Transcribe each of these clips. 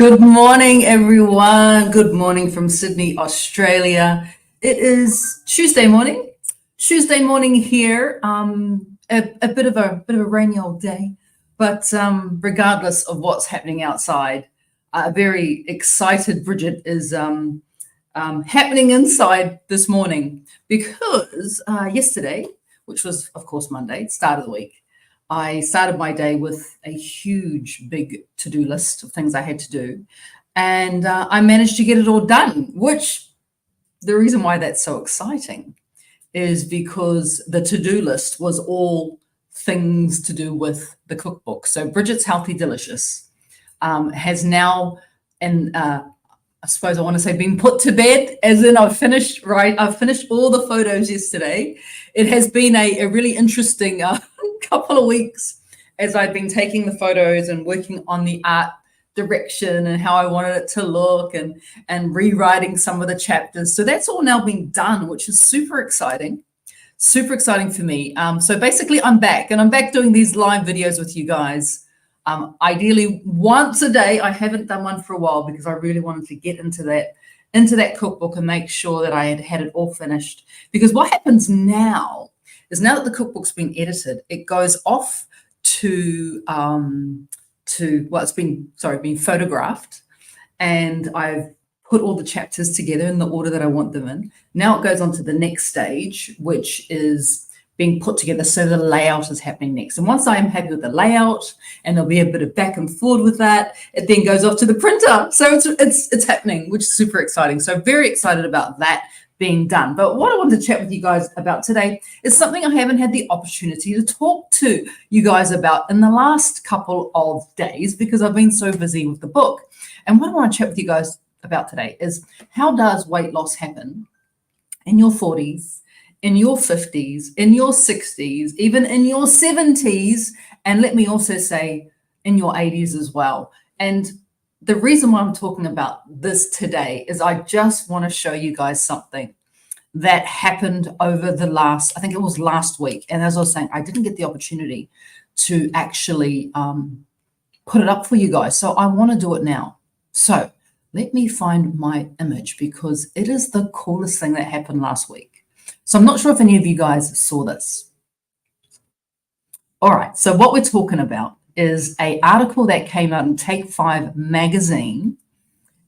Good morning, everyone. Good morning from Sydney, Australia. It is Tuesday morning. Tuesday morning here. A bit of a rainy old day, but regardless of what's happening outside, a very excited Bridget is happening inside this morning because yesterday, which was of course Monday, start of the week, I started my day with a huge, big to-do list of things I had to do. And I managed to get it all done, which the reason why that's so exciting is because the to-do list was all things to do with the cookbook. So Bridget's Healthy Delicious has now, and I suppose I want to say been put to bed, as in I've finished all the photos yesterday. It has been a really interesting couple of weeks as I've been taking the photos and working on the art direction and how I wanted it to look and rewriting some of the chapters. So that's all now been done, which is super exciting for me. So basically I'm back doing these live videos with you guys. Ideally once a day. I haven't done one for a while because I really wanted to get into that cookbook and make sure that I had it all finished. Because what happens now is, now that the cookbook's been edited, it goes off to it's been photographed, and I've put all the chapters together in the order that I want them in. Now it goes on to the next stage, which is being put together, so the layout is happening next. And once I am happy with the layout, and there'll be a bit of back and forward with that, it then goes off to the printer. So it's happening, which is super exciting. So very excited about that being done. But what I wanted to chat with you guys about today is something I haven't had the opportunity to talk to you guys about in the last couple of days because I've been so busy with the book. And what I want to chat with you guys about today is, how does weight loss happen in your 40s, in your 50s, in your 60s, even in your 70s, and let me also say in your 80s as well. And the reason why I'm talking about this today is I just want to show you guys something that happened over I think it was last week. And as I was saying, I didn't get the opportunity to actually put it up for you guys. So I want to do it now. So let me find my image because it is the coolest thing that happened last week. So I'm not sure if any of you guys saw this. All right, so what we're talking about is an article that came out in Take 5 magazine.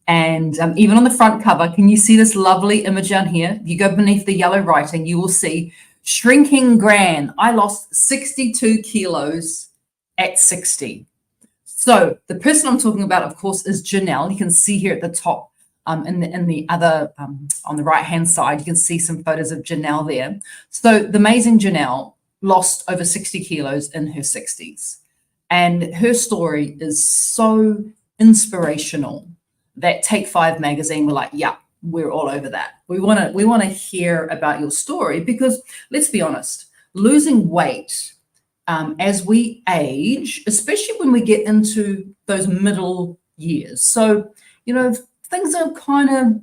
And even on the front cover, can you see this lovely image down here? You go beneath the yellow writing, you will see shrinking grand. I lost 62 kilos at 60. So the person I'm talking about, of course, is Janelle. You can see here at the top, in the other, on the right-hand side, you can see some photos of Janelle there. So the amazing Janelle lost over 60 kilos in her 60s. And her story is so inspirational that Take 5 magazine were like, yeah, we're all over that. We want to hear about your story because, let's be honest, losing weight as we age, especially when we get into those middle years. So, things are kind of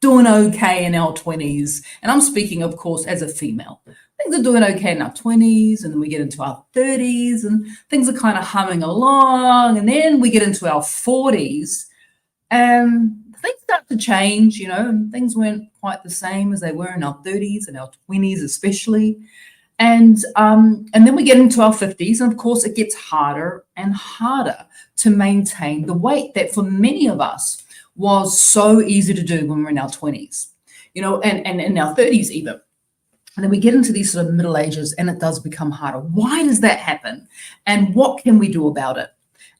doing okay in our 20s. And I'm speaking, of course, as a female. Things are doing okay in our 20s, and then we get into our 30s, and things are kind of humming along. And then we get into our 40s, and things start to change, and things weren't quite the same as they were in our 30s and our 20s especially. And then we get into our 50s, and of course it gets harder and harder to maintain the weight that for many of us was so easy to do when we're in our 20s, and in our 30s even. And then we get into these sort of middle ages, and it does become harder. Why does that happen? And what can we do about it?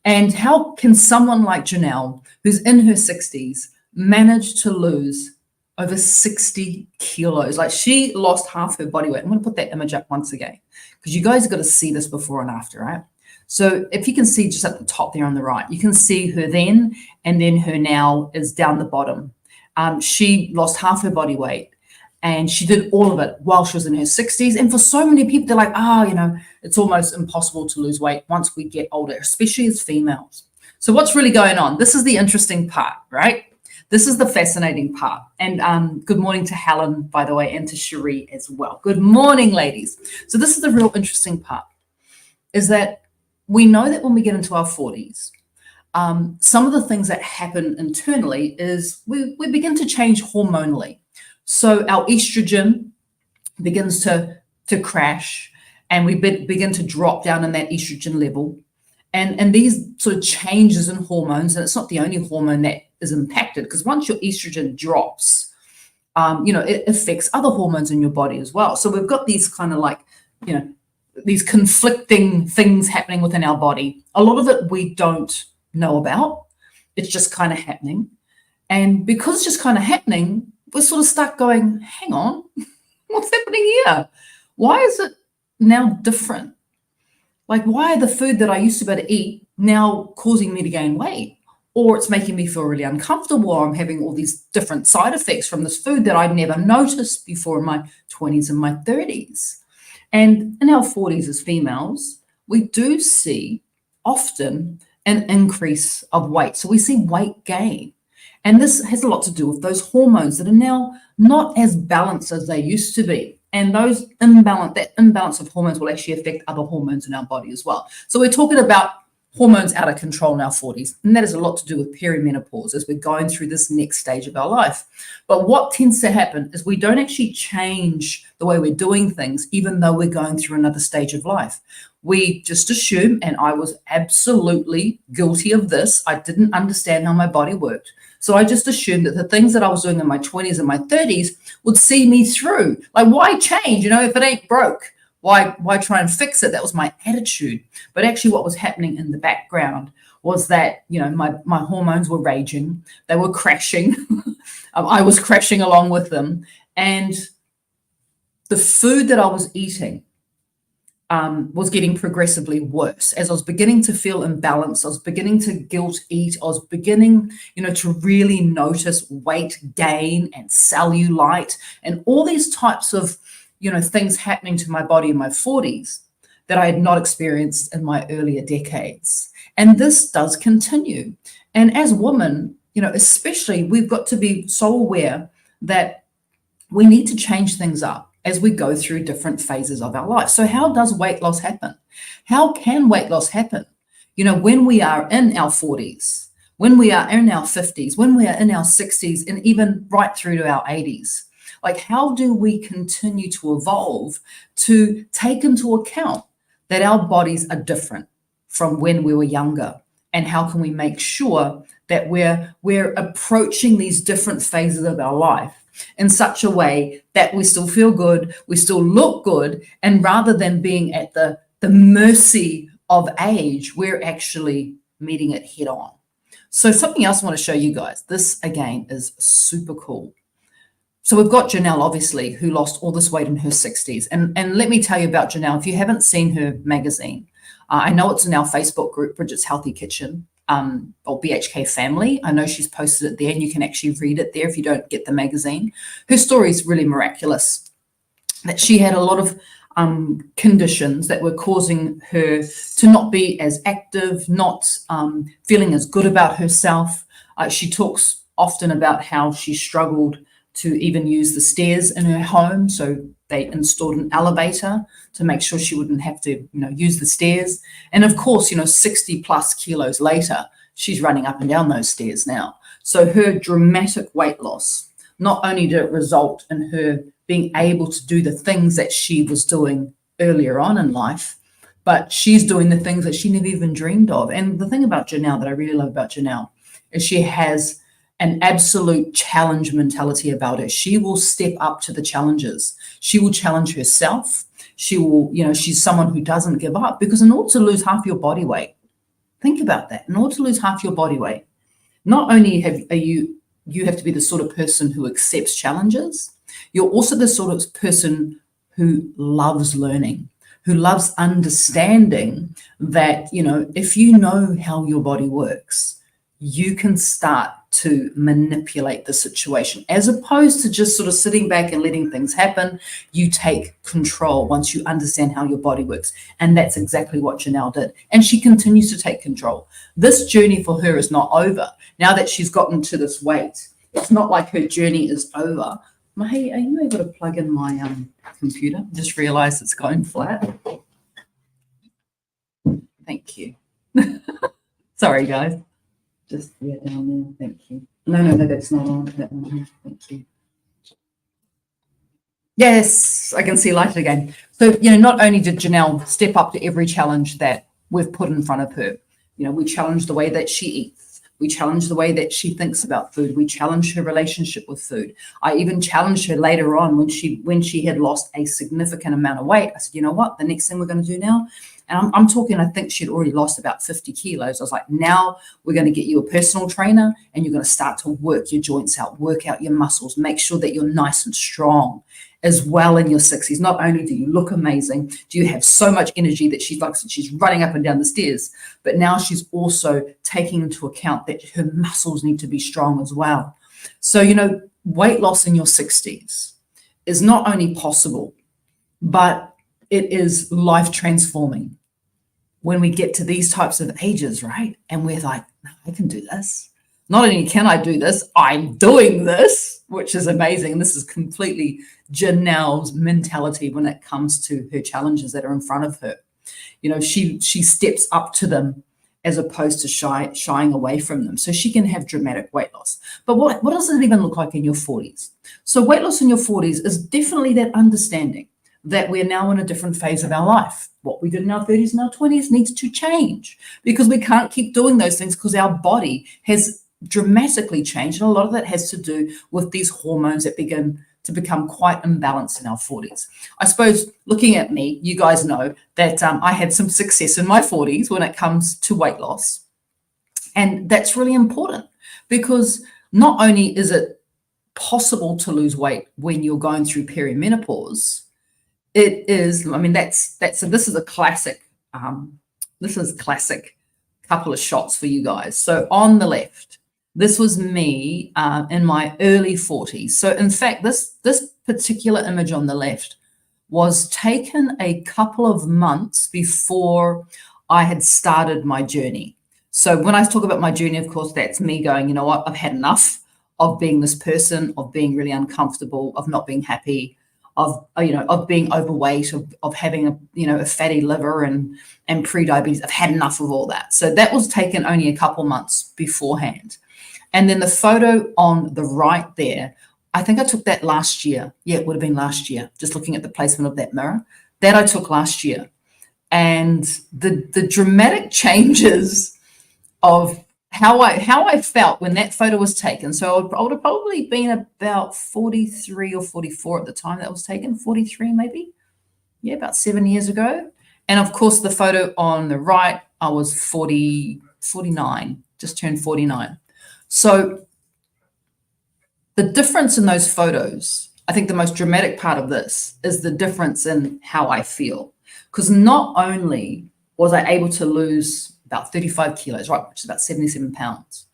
And how can someone like Janelle, who's in her 60s, manage to lose over 60 kilos? Like, she lost half her body weight. I'm going to put that image up once again because you guys have got to see this before and after, right? So if you can see just at the top there on the right, you can see her then, and then her now is down the bottom. She lost half her body weight, and she did all of it while she was in her 60s. And for so many people, they're like, it's almost impossible to lose weight once we get older, especially as females. So what's really going on? This is the interesting part, right? This is the fascinating part. And good morning to Helen, by the way, and to Cherie as well. Good morning, ladies. So this is the real interesting part, is that we know that when we get into our 40s, some of the things that happen internally is we begin to change hormonally. So our estrogen begins to crash, and we begin to drop down in that estrogen level. And these sort of changes in hormones, and it's not the only hormone that is impacted, because once your estrogen drops, it affects other hormones in your body as well. So we've got these kind of like, these conflicting things happening within our body. A lot of it we don't know about. It's just kind of happening. And because it's just kind of happening, we're sort of stuck going, hang on, what's happening here? Why is it now different? Like, why are the food that I used to be able to eat now causing me to gain weight? Or it's making me feel really uncomfortable, or I'm having all these different side effects from this food that I'd never noticed before in my 20s and my 30s. And in our 40s as females, we do see often an increase of weight. So we see weight gain. And this has a lot to do with those hormones that are now not as balanced as they used to be. And that imbalance of hormones will actually affect other hormones in our body as well. So we're talking about hormones out of control in our 40s. And that has a lot to do with perimenopause as we're going through this next stage of our life. But what tends to happen is we don't actually change the way we're doing things, even though we're going through another stage of life. We just assume, and I was absolutely guilty of this, I didn't understand how my body worked. So I just assumed that the things that I was doing in my 20s and my 30s would see me through. Like, why change? If it ain't broke, why try and fix it? That was my attitude. But actually what was happening in the background was that, my hormones were raging. They were crashing. I was crashing along with them. And the food that I was eating was getting progressively worse. As I was beginning to feel imbalanced, I was beginning to guilt eat, I was beginning, to really notice weight gain and cellulite and all these types of, things happening to my body in my 40s that I had not experienced in my earlier decades. And this does continue. And as women, especially, we've got to be so aware that we need to change things up as we go through different phases of our life. So how does weight loss happen? How can weight loss happen? When we are in our 40s, when we are in our 50s, when we are in our 60s, and even right through to our 80s. Like, how do we continue to evolve to take into account that our bodies are different from when we were younger? And how can we make sure that we're approaching these different phases of our life in such a way that we still feel good, we still look good, and rather than being at the mercy of age, we're actually meeting it head on. So something else I want to show you guys. This, again, is super cool. So we've got Janelle, obviously, who lost all this weight in her 60s. And let me tell you about Janelle. If you haven't seen her magazine, I know it's in our Facebook group, Bridget's Healthy Kitchen, or BHK Family. I know she's posted it there, and you can actually read it there if you don't get the magazine. Her story is really miraculous, that she had a lot of conditions that were causing her to not be as active, not feeling as good about herself. She talks often about how she struggled to even use the stairs in her home. So they installed an elevator to make sure she wouldn't have to, use the stairs. And of course, 60 plus kilos later, she's running up and down those stairs now. So her dramatic weight loss, not only did it result in her being able to do the things that she was doing earlier on in life, but she's doing the things that she never even dreamed of. And the thing about Janelle that I really love about Janelle is she has an absolute challenge mentality about her. She will step up to the challenges. She will challenge herself. She will, she's someone who doesn't give up, because in order to lose half your body weight, think about that. In order to lose half your body weight, not only you have to be the sort of person who accepts challenges, you're also the sort of person who loves learning, who loves understanding that, if you know how your body works, you can start to manipulate the situation, as opposed to just sort of sitting back and letting things happen. You take control once you understand how your body works. And that's exactly what Janelle did. And she continues to take control. This journey for her is not over. Now that she's gotten to this weight, it's not like her journey is over. Hey, are you able to plug in my computer? Just realized it's going flat. Thank you. Sorry, guys. Just, yeah, down there. Thank you. No, that's not on. That one. Thank you. Yes, I can see light again. So, not only did Janelle step up to every challenge that we've put in front of her, we challenged the way that she eats. We challenged the way that she thinks about food. We challenged her relationship with food. I even challenged her later on when she had lost a significant amount of weight. I said, you know what, the next thing we're going to do now, and I'm talking, I think she'd already lost about 50 kilos. I was like, now we're going to get you a personal trainer and you're going to start to work your joints out, work out your muscles, make sure that you're nice and strong as well in your 60s. Not only do you look amazing, do you have so much energy that she's running up and down the stairs, but now she's also taking into account that her muscles need to be strong as well. So, weight loss in your 60s is not only possible, but it is life transforming when we get to these types of ages, right? And we're like, no, I can do this. Not only can I do this, I'm doing this, which is amazing. This is completely Janelle's mentality when it comes to her challenges that are in front of her. She steps up to them as opposed to shying away from them. So she can have dramatic weight loss. But what does it even look like in your 40s? So weight loss in your 40s is definitely that understanding that we're now in a different phase of our life. What we did in our 30s and our 20s needs to change because we can't keep doing those things because our body has dramatically changed. And a lot of that has to do with these hormones that begin to become quite imbalanced in our 40s. I suppose looking at me, you guys know that I had some success in my 40s when it comes to weight loss. And that's really important because not only is it possible to lose weight when you're going through perimenopause, it is, this is a classic, classic couple of shots for you guys. So on the left, this was me in my early 40s. So in fact, this particular image on the left was taken a couple of months before I had started my journey. So when I talk about my journey, of course, that's me going, you know what, I've had enough of being this person, of being really uncomfortable, of not being happy, of being overweight, of having a fatty liver and pre-diabetes. I've had enough of all that. So that was taken only a couple months beforehand. And then the photo on the right there, I think I took that last year. Yeah, it would have been last year, just looking at the placement of that mirror. That I took last year. And the dramatic changes of how I felt when that photo was taken. So I would have probably been about 43 or 44 at the time that was taken, 43 maybe. Yeah, about 7 years ago. And of course, the photo on the right, I was 49, just turned 49. So the difference in those photos, I think the most dramatic part of this is the difference in how I feel. Because not only was I able to lose about 35 kilos, right, which is about 77 pounds.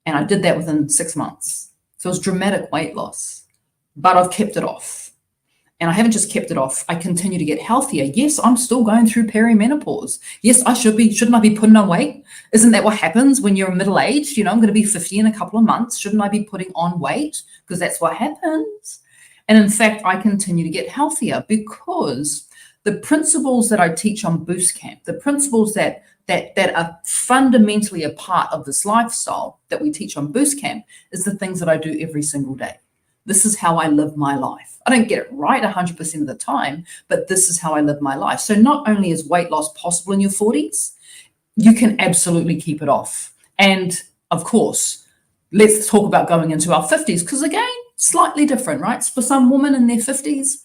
And I did that within 6 months. So it was dramatic weight loss, but I've kept it off. And I haven't just kept it off. I continue to get healthier. Yes, I'm still going through perimenopause. Yes, shouldn't I be putting on weight? Isn't that what happens when you're middle-aged? I'm going to be 50 in a couple of months. Shouldn't I be putting on weight? Because that's what happens. And in fact, I continue to get healthier because the principles that I teach on Boost Camp, the principles that are fundamentally a part of this lifestyle that we teach on Boost Camp is the things that I do every single day. This is how I live my life. I don't get it right 100% of the time, but this is how I live my life. So not only is weight loss possible in your 40s, you can absolutely keep it off. And of course, let's talk about going into our 50s, because again, slightly different, right? For some women in their 50s,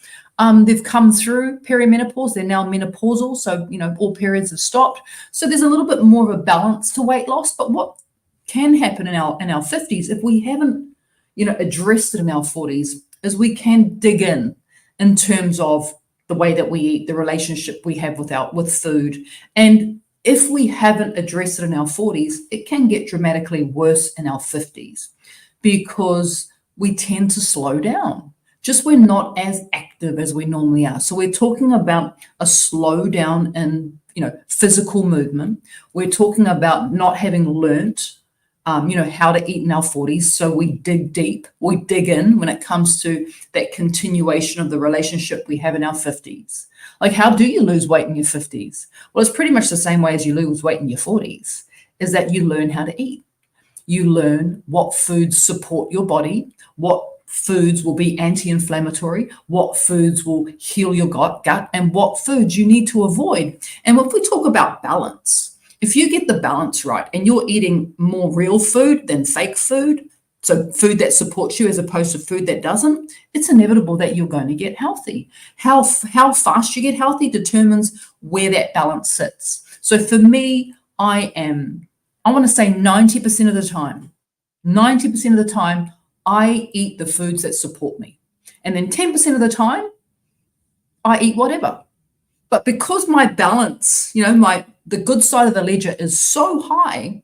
they've come through perimenopause, they're now menopausal, so all periods have stopped. So there's a little bit more of a balance to weight loss. But what can happen in our 50s if we haven't addressed it in our 40s is we can dig in terms of the way that we eat, the relationship we have with food. And if we haven't addressed it in our 40s, it can get dramatically worse in our 50s because we tend to slow down. Just we're not as active as we normally are. So we're talking about a slowdown in, physical movement. We're talking about not having learnt how to eat in our 40s. So we dig deep, we dig in when it comes to that continuation of the relationship we have in our 50s. Like, how do you lose weight in your 50s? Well, it's pretty much the same way as you lose weight in your 40s, is that you learn how to eat. You learn what foods support your body, what foods will be anti-inflammatory, what foods will heal your gut, and what foods you need to avoid. And if we talk about balance, if you get the balance right and you're eating more real food than fake food, so food that supports you as opposed to food that doesn't, it's inevitable that you're going to get healthy. How fast you get healthy determines where that balance sits. So for me, I want to say 90% of the time, 90% of the time, I eat the foods that support me. And then 10% of the time, I eat whatever. But because my balance, the good side of the ledger is so high,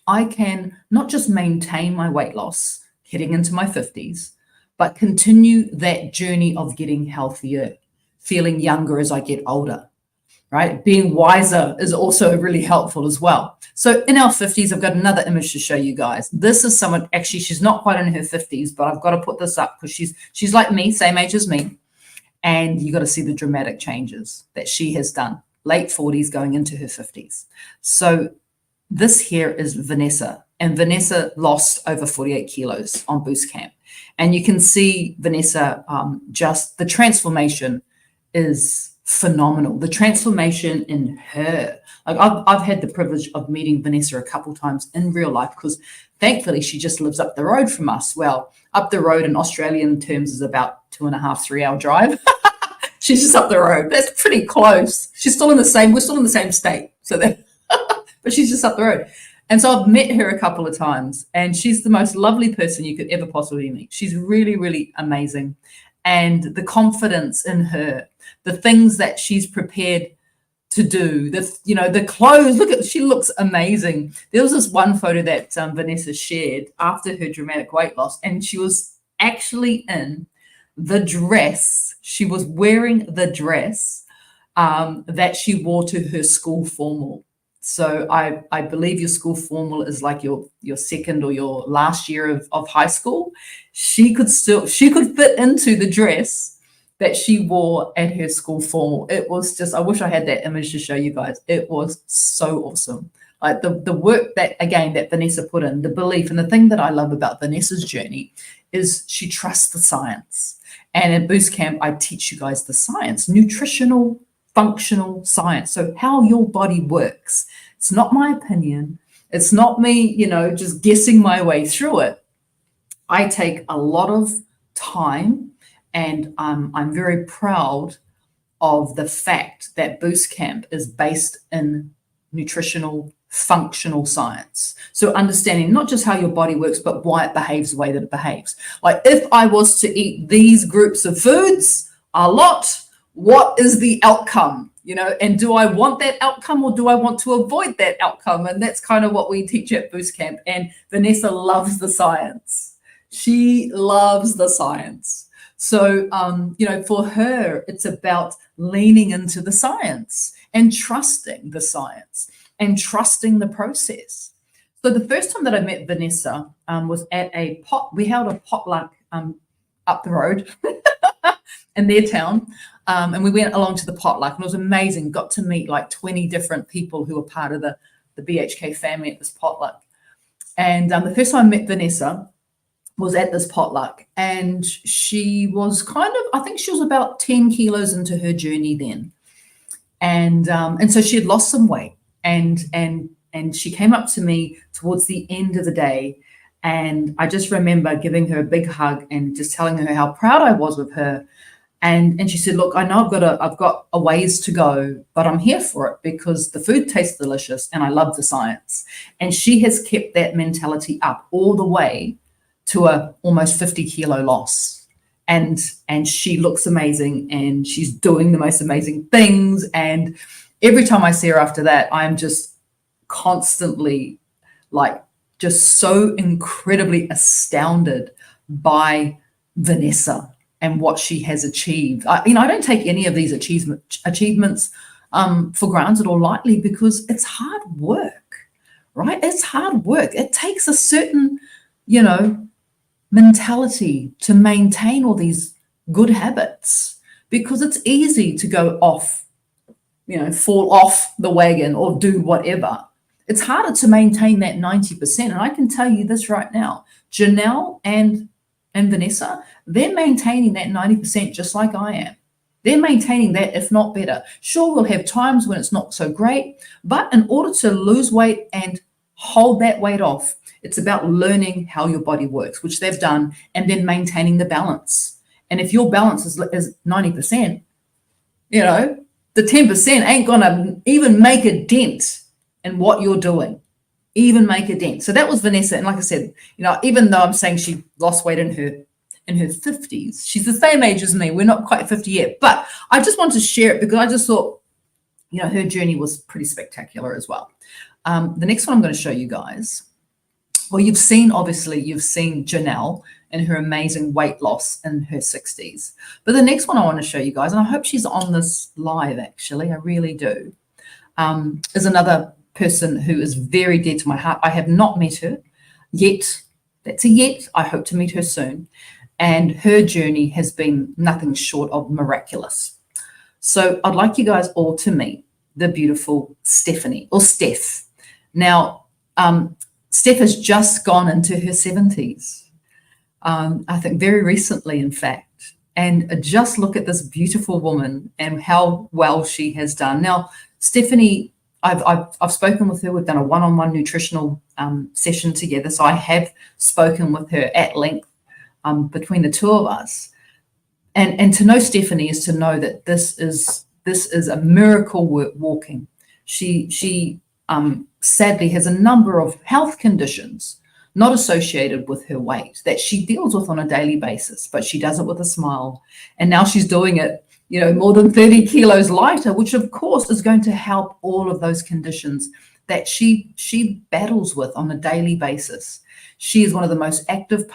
I can not just maintain my weight loss heading into my 50s, but continue that journey of getting healthier, feeling younger as I get older. Right? Being wiser is also really helpful as well. So in our 50s, I've got another image to show you guys. This is someone, actually, she's not quite in her 50s, but I've got to put this up because she's like me, same age as me. And you got to see the dramatic changes that she has done, late 40s going into her 50s. So this here is Vanessa, and Vanessa lost over 48 kilos on Boost Camp. And you can see Vanessa, just the transformation is phenomenal. The transformation in her, like I've had the privilege of meeting Vanessa a couple times in real life because thankfully she just lives up the road from us. Well, up the road in Australian terms is about 2.5, 3 hour drive. She's just up the road. That's pretty close. We're still in the same state. So that, but she's just up the road. And so I've met her a couple of times and she's the most lovely person you could ever possibly meet. She's really, really amazing. And the confidence in her, the things that she's prepared to do, the clothes, she looks amazing. There was this one photo that Vanessa shared after her dramatic weight loss, and she was actually in the dress. She was wearing the dress that she wore to her school formal. So I believe your school formal is like your second or your last year of high school. She could fit into the dress that she wore at her school formal. It was just, I wish I had that image to show you guys. It was so awesome. Like the work that Vanessa put in, the belief, and the thing that I love about Vanessa's journey is she trusts the science. And at Boost Camp, I teach you guys the science, nutritional, functional science. So how your body works. It's not my opinion. It's not me, just guessing my way through it. I take a lot of time, and I'm very proud of the fact that Boost Camp is based in nutritional, functional science. So understanding not just how your body works, but why it behaves the way that it behaves. Like if I was to eat these groups of foods a lot, what is the outcome? And do I want that outcome or do I want to avoid that outcome? And that's kind of what we teach at Boost Camp. And Vanessa loves the science. She loves the science. So, for her, it's about leaning into the science and trusting the science and trusting the process. So the first time that I met Vanessa was at we held a potluck up the road in their town. And we went along to the potluck and it was amazing. Got to meet like 20 different people who were part of the BHK family at this potluck. And the first time I met Vanessa was at this potluck, and she was I think she was about 10 kilos into her journey then. And so she had lost some weight, and she came up to me towards the end of the day. And I just remember giving her a big hug and just telling her how proud I was of her. And she said, look, I know I've got a ways to go, but I'm here for it because the food tastes delicious and I love the science. And she has kept that mentality up all the way to a almost 50 kilo loss. And she looks amazing and she's doing the most amazing things. And every time I see her after that, I'm just constantly just so incredibly astounded by Vanessa and what she has achieved. I don't take any of these achievements for granted or lightly because it's hard work, right? It's hard work. It takes a certain, mentality to maintain all these good habits because it's easy to go off, fall off the wagon or do whatever. It's harder to maintain that 90%. And I can tell you this right now, Janelle and Vanessa, they're maintaining that 90% just like I am. They're maintaining that, if not better. Sure, we'll have times when it's not so great, but in order to lose weight and hold that weight off, it's about learning how your body works, which they've done, and then maintaining the balance. And if your balance is 90%, you know, the 10% ain't going to even make a dent in what you're doing, even make a dent. So that was Vanessa. And like I said, you know, even though I'm saying she lost weight in her 50s, she's the same age as me. We're not quite 50 yet, but I just wanted to share it because I just thought, you know, her journey was pretty spectacular as well. The next one I'm going to show you guys. Well, you've seen Janelle and her amazing weight loss in her 60s. But the next one I want to show you guys, and I hope she's on this live, actually, I really do, is another person who is very dear to my heart. I have not met her yet. That's a yet. I hope to meet her soon. And her journey has been nothing short of miraculous. So I'd like you guys all to meet the beautiful Stephanie, or Steph. Now, Steph has just gone into her 70s, I think very recently, in fact. And just look at this beautiful woman and how well she has done. Now, Stephanie, I've spoken with her. We've done a one-on-one nutritional session together. So I have spoken with her at length between the two of us. And to know Stephanie is to know that this is a miracle walking. She sadly has a number of health conditions not associated with her weight that she deals with on a daily basis, but she does it with a smile. And now she's doing it, you know, more than 30 kilos lighter, which of course is going to help all of those conditions that she battles with on a daily basis. She is one of the most active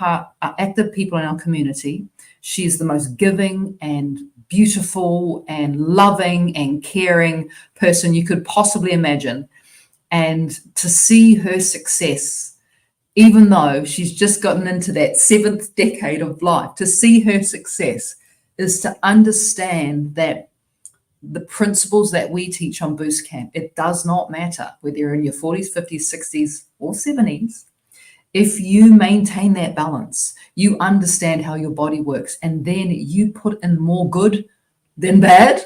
people in our community. She is the most giving and beautiful and loving and caring person you could possibly imagine. And to see her success, even though she's just gotten into that 7th decade of life, to see her success is to understand that the principles that we teach on Boost Camp, it does not matter whether you're in your 40s, 50s, 60s, or 70s. If you maintain that balance, you understand how your body works, and then you put in more good than bad,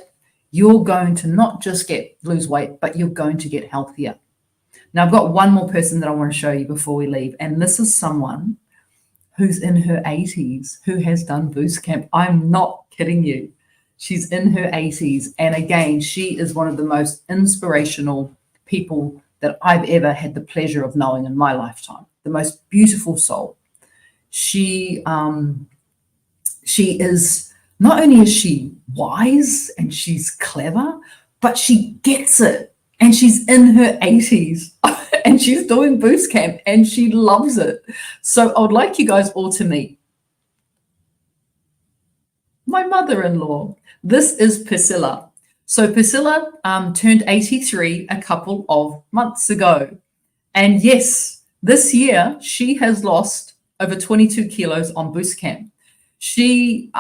you're going to not just lose weight, but you're going to get healthier. Now, I've got one more person that I want to show you before we leave, and this is someone who's in her 80s who has done Boost Camp. I'm not kidding you. She's in her 80s, and again, she is one of the most inspirational people that I've ever had the pleasure of knowing in my lifetime. The most beautiful soul. She is, not only is she wise and she's clever, but she gets it. And she's in her 80s and she's doing Boost Camp and she loves it. So I would like you guys all to meet my mother-in-law. This is Priscilla. So Priscilla turned 83 a couple of months ago. And yes, this year she has lost over 22 kilos on Boost Camp. She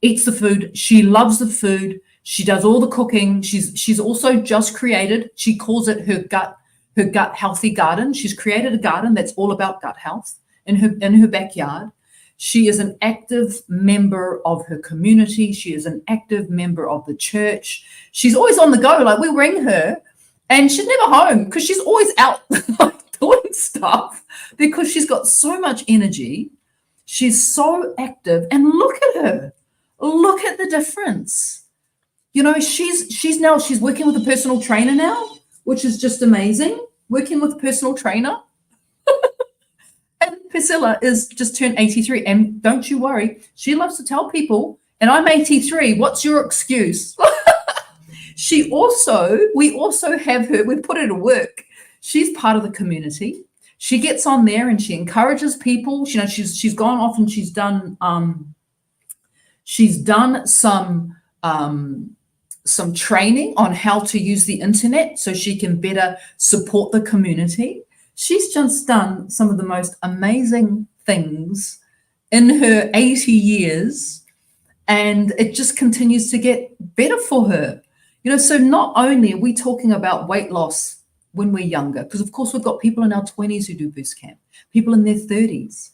eats the food. She loves the food. She does all the cooking. She's also just created, she calls it her gut healthy garden. She's created a garden that's all about gut health in her backyard. She is an active member of her community. She is an active member of the church. She's always on the go. Like, we ring her and she's never home because she's always out doing stuff because she's got so much energy. She's so active, and look at her. Look at the difference. You know, she's working with a personal trainer now, which is just amazing. Working with a personal trainer. And Priscilla is just turned 83. And don't you worry, she loves to tell people, and I'm 83, what's your excuse? We also have her, we put her to work. She's part of the community. She gets on there and she encourages people. You know, she's gone off and she's done some training on how to use the internet so she can better support the community. She's just done some of the most amazing things in her 80 years, and it just continues to get better for her. You know, so not only are we talking about weight loss when we're younger, because of course we've got people in our 20s who do boost camp, people in their 30s,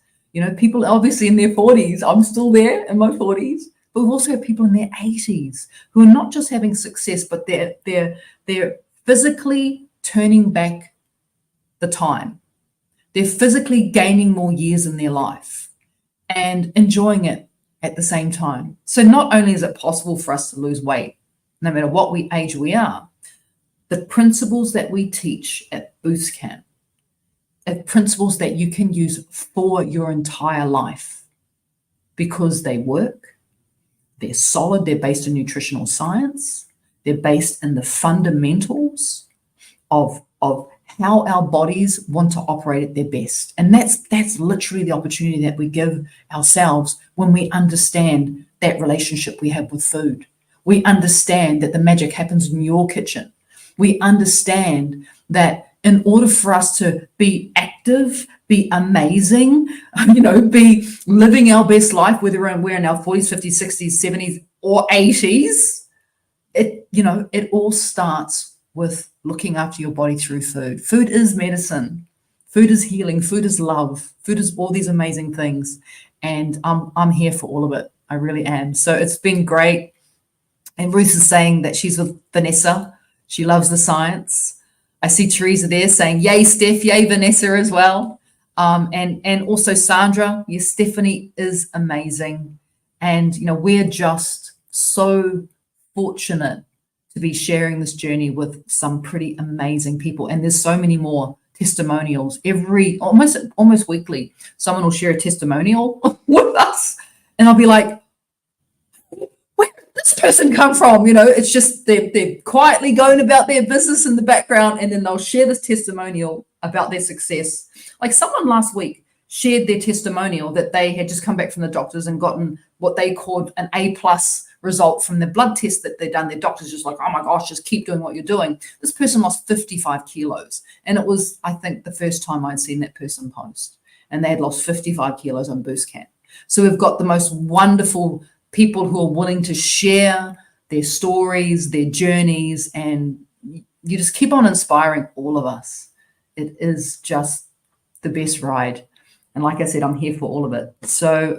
people obviously in their 40s. I'm still there in my 40s, but we've also got people in their 80s who are not just having success, but they're physically turning back the time. They're physically gaining more years in their life and enjoying it at the same time. So not only is it possible for us to lose weight, no matter what age we are, the principles that we teach at Boost Camp are principles that you can use for your entire life because they work, they're solid, they're based in nutritional science, they're based in the fundamentals of how our bodies want to operate at their best. And that's literally the opportunity that we give ourselves when we understand that relationship we have with food. We understand that the magic happens in your kitchen. We understand that in order for us to be active, be amazing, be living our best life, whether we're in our 40s, 50s, 60s, 70s, or 80s, it all starts with looking after your body through food. Food is medicine. Food is healing. Food is love. Food is all these amazing things. And I'm here for all of it. I really am. So it's been great. And Ruth is saying that she's with Vanessa. She loves the science. I see Teresa there saying, yay, Steph, yay, Vanessa as well. And also Sandra. Yes, Stephanie is amazing. And, we're just so fortunate to be sharing this journey with some pretty amazing people. And there's so many more testimonials almost weekly. Someone will share a testimonial with us and I'll be like, where did this person come from? It's just they're quietly going about their business in the background, and then they'll share this testimonial about their success. Like someone last week shared their testimonial that they had just come back from the doctors and gotten what they called an A+ result from the blood test that they'd done. Their doctor's just like, oh my gosh, just keep doing what you're doing. This person lost 55 kilos. And it was, I think, the first time I'd seen that person post. And they had lost 55 kilos on Boost Camp. So we've got the most wonderful people who are willing to share their stories, their journeys, and you just keep on inspiring all of us. It is just the best ride. And like I said, I'm here for all of it. So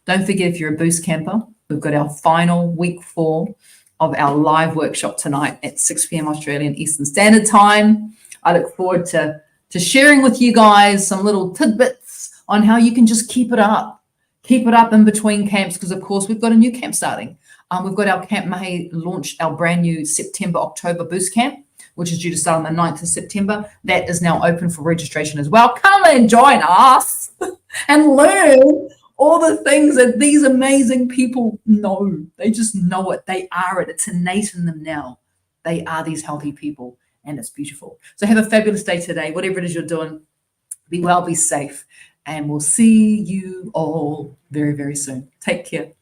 don't forget, if you're a Boost Camper, we've got our final week 4 of our live workshop tonight at 6 p.m. Australian Eastern Standard Time. I look forward to sharing with you guys some little tidbits on how you can just keep it up in between camps, because of course we've got a new camp starting. We've got our Camp Mahe launched, our brand new September-October Boost Camp, which is due to start on the 9th of September. That is now open for registration as well. Come and join us and learn all the things that these amazing people know. They just know it. They are it. It's innate in them now. They are these healthy people, and it's beautiful. So have a fabulous day today. Whatever it is you're doing, be well, be safe, and we'll see you all very, very soon. Take care.